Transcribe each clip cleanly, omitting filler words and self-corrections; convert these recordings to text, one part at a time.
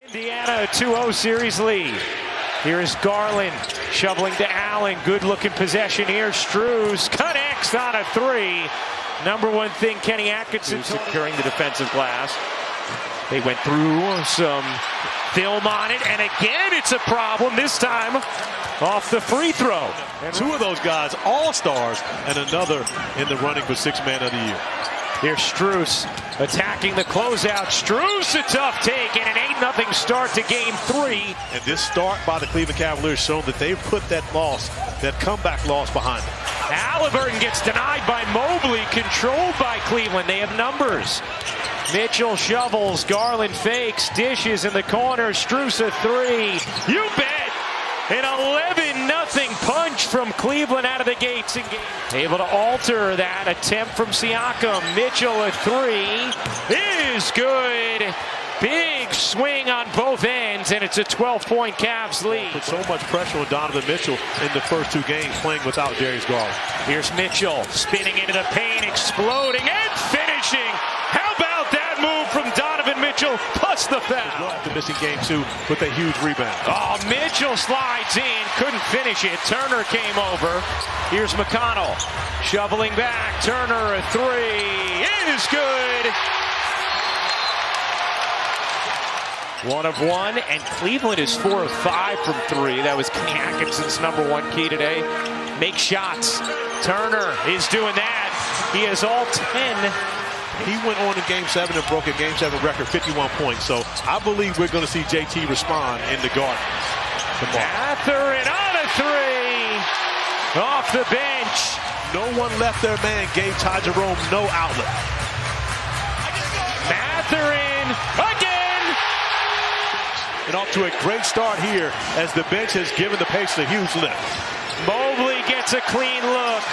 Indiana, a 2-0 series lead. Here's Garland shoveling to Allen. Good looking possession here. Strus connects on a three. Number one thing Kenny Atkinson securing the defensive glass. They went through some film on it, and again it's a problem. This time off the free throw. And two of those guys, all-stars, and another in the running for Sixth Man of the Year. Here's Strus attacking the closeout. Strus, a tough take, and an 8-0 start to game 3. And this start by the Cleveland Cavaliers shown that they've put that loss, that comeback loss behind them. Halliburton gets denied by Mobley, controlled by Cleveland. They have numbers. Mitchell shovels, Garland fakes, dishes in the corner. Strus a three. You bet! An 11-0 punch from Cleveland out of the gates. Able to alter that attempt from Siakam. Mitchell a three is good. Big swing on both ends, and it's a 12-point Cavs lead. Put so much pressure on Donovan Mitchell in the first two games playing without Darius Garland. Here's Mitchell spinning into the paint, exploding and finishing. How about that move from Donovan Mitchell plus the foul? After missing game 2 with a huge rebound. Oh, Mitchell slides in, couldn't finish it. Turner came over. Here's McConnell shoveling back. Turner a three is good. 1 of 1, and Cleveland is 4 of 5 from 3. That was Kenny Atkinson's #1 key today. Make shots. Turner is doing that. He has all 10. He went on in Game 7 and broke a Game 7 record, 51 points. So I believe we're going to see JT respond in the Garden tomorrow. Mathurin on a three. Off the bench. No one left their man, gave Ty Jerome no outlet. Mathurin again. And off to a great start here as the bench has given the Pacers a huge lift. Mobley gets a clean look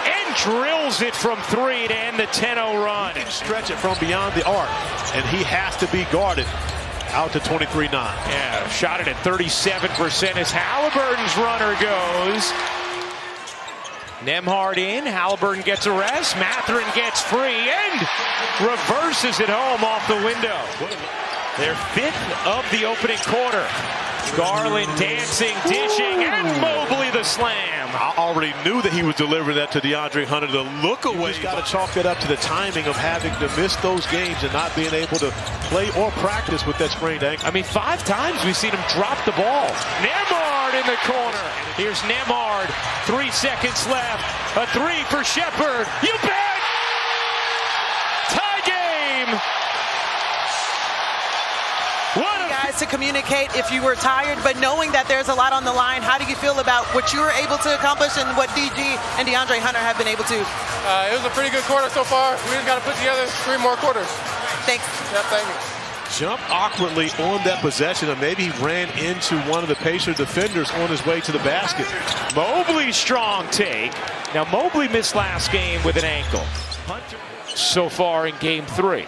and drills it from 3 to end the 10-0 run. Stretch it from beyond the arc, and he has to be guarded out to 23-9. Yeah, shot it at 37% as Halliburton's runner goes. Nembhard in, Halliburton gets a rest, Mathurin gets free and reverses it home off the window. Their 5th of the opening quarter. Garland dancing, dishing, and Mobley the slam. I already knew that he was delivering that to DeAndre Hunter. The look away. He's got to chalk that up to the timing of having to miss those games and not being able to play or practice with that sprained ankle. I mean, 5 times we've seen him drop the ball. Nembhard in the corner. Here's Nembhard. 3 seconds left. A three for Shepherd. You bet! Tie game! Guys, to communicate if you were tired, but knowing that there's a lot on the line, how do you feel about what you were able to accomplish and what DG and DeAndre Hunter have been able to? It was a pretty good quarter so far. We just got to put together 3 more quarters. Thanks. Yeah, thank you. Jumped awkwardly on that possession, and maybe he ran into one of the Pacer defenders on his way to the basket. Mobley strong take. Now Mobley missed last game with an ankle. So far in game 3.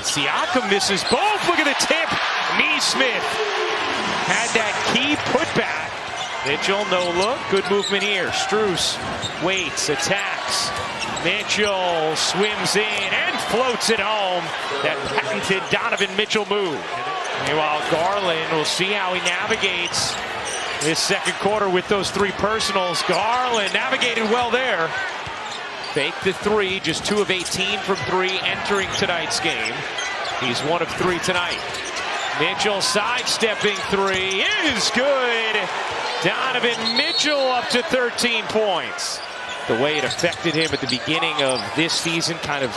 Siakam misses both. Look at the tip. Neesmith had that key putback. Mitchell, no look. Good movement here. Strus waits, attacks. Mitchell swims in and floats it home. That patented Donovan Mitchell move. Meanwhile, Garland, we'll see how he navigates this second quarter with those 3 personals. Garland navigated well there. Fake the 3, just 2 of 18 from 3 entering tonight's game. He's 1 of 3 tonight. Mitchell sidestepping 3 is good. Donovan Mitchell up to 13 points. The way it affected him at the beginning of this season, kind of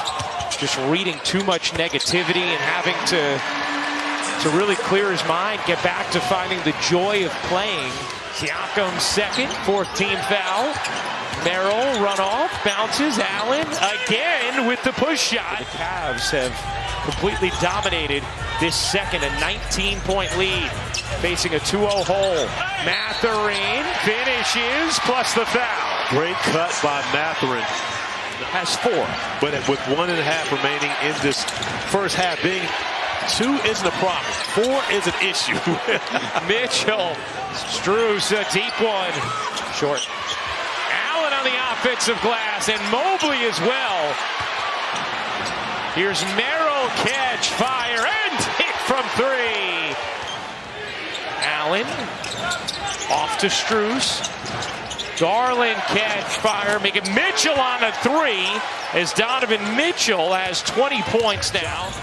just reading too much negativity and having to really clear his mind, get back to finding the joy of playing. Siakam's second, 4th team foul. Merrill run off, bounces, Allen again with the push shot. The Cavs have completely dominated this second, a 19-point lead, facing a 2-0 hole. Mathurin finishes, plus the foul. Great cut by Mathurin. Has 4. But with 1.5 remaining in this first half, being 2 isn't a problem. 4 is an issue. Mitchell, Strus, a deep one. Short. Allen on the offensive glass, and Mobley as well. Here's Merrill, catch, fire, and hit from three. Allen off to Strus. Garland catch fire, making Mitchell on a three as Donovan Mitchell has 20 points now.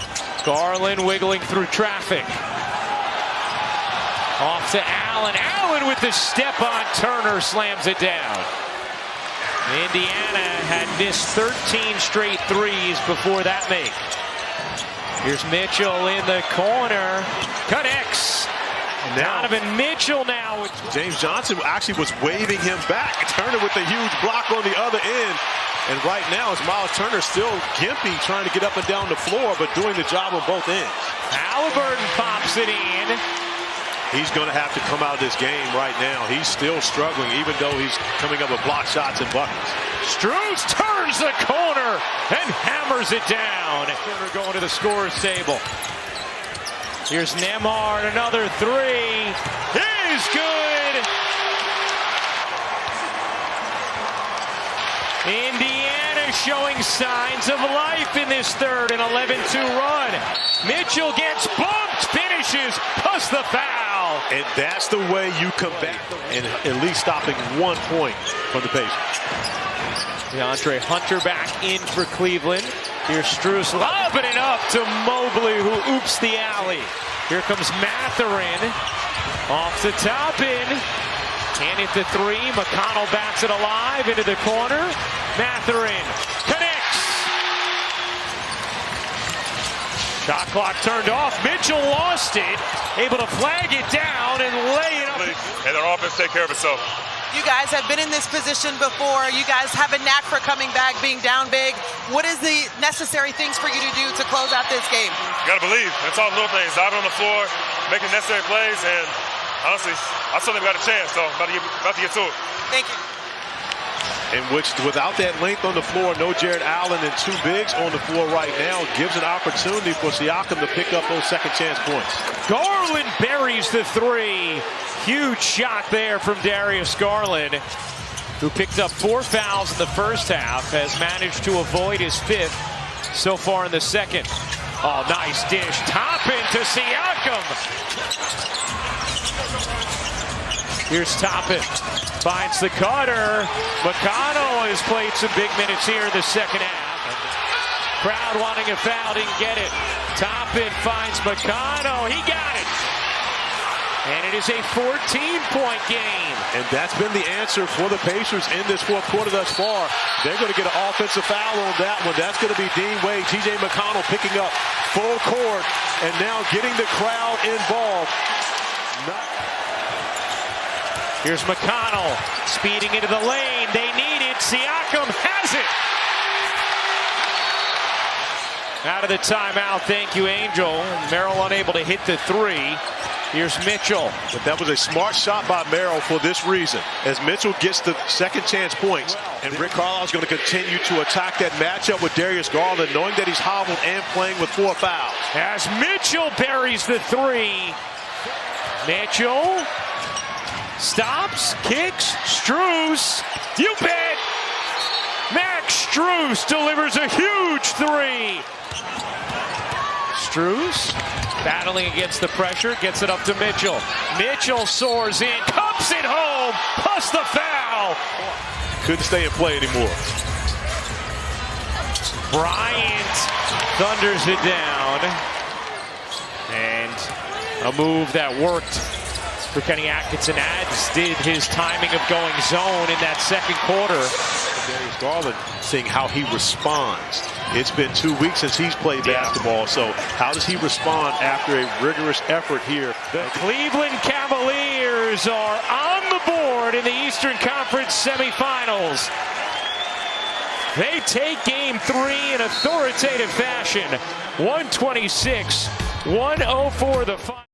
Garland wiggling through traffic. Off to Allen. Allen with the step on Turner slams it down. Indiana had missed 13 straight threes before that make. Here's Mitchell in the corner. Connects. Donovan Mitchell now. James Johnson actually was waving him back. Turner with a huge block on the other end. And right now it's Miles Turner still gimpy, trying to get up and down the floor, but doing the job on both ends. Halliburton pops it in. He's going to have to come out of this game right now. He's still struggling, even though he's coming up with block shots and buckets. Strus turns the corner and hammers it down. Turner going to the scorer's table. Here's Nembhard, another three. Is good. Indiana showing signs of life in this third, an 11-2 run. Mitchell gets bumped, finishes, plus the foul. And that's the way you come back, and at least stopping 1 point from the Pacers. DeAndre Hunter back in for Cleveland. Here's Strus lobbing it up to Mobley, who oops the alley. Here comes Mathurin. Off the top in. Can't hit the three. McConnell bats it alive into the corner. Mathurin connects. Shot clock turned off. Mitchell lost it. Able to flag it down and lay it up. And their offense take care of itself. You guys have been in this position before. You guys have a knack for coming back, being down big. What is the necessary things for you to do to close out this game? You got to believe. It's all little things. Diving on the floor, making necessary plays, and honestly, I still never got a chance, so about to get to it. Thank you. In which, without that length on the floor, no Jared Allen and two bigs on the floor right now, gives an opportunity for Siakam to pick up those second chance points. Garland buries the three. Huge shot there from Darius Garland, who picked up 4 fouls in the first half, has managed to avoid his 5th so far in the second. Oh, nice dish. Toppin to Siakam. Here's Toppin. Finds the cutter. McConnell has played some big minutes here in the second half. Crowd wanting a foul, didn't get it. Toppin finds McConnell. He got it. And it is a 14-point game. And that's been the answer for the Pacers in this fourth quarter thus far. They're going to get an offensive foul on that one. That's going to be Dean Wade. TJ McConnell picking up full court and now getting the crowd involved. Here's McConnell speeding into the lane. They need it. Siakam has it. Out of the timeout. Thank you, Angel. Merrill unable to hit the three. Here's Mitchell. But that was a smart shot by Merrill for this reason. As Mitchell gets the second chance points, and Rick Carlisle is going to continue to attack that matchup with Darius Garland, knowing that he's hobbled and playing with 4 fouls. As Mitchell buries the three. Mitchell stops, kicks, Strus. You bet. Max Strus delivers a huge three. Strus battling against the pressure, gets it up to Mitchell. Mitchell soars in, cups it home, plus the foul. Couldn't stay in play anymore. Bryant thunders it down. And a move that worked for Kenny Atkinson, as did his timing of going zone in that second quarter. Darius Garland seeing how he responds. It's been 2 weeks since he's played basketball, so how does he respond after a rigorous effort here? The Cleveland Cavaliers are on the board in the Eastern Conference semifinals. They take game 3 in authoritative fashion. 126-104 the final.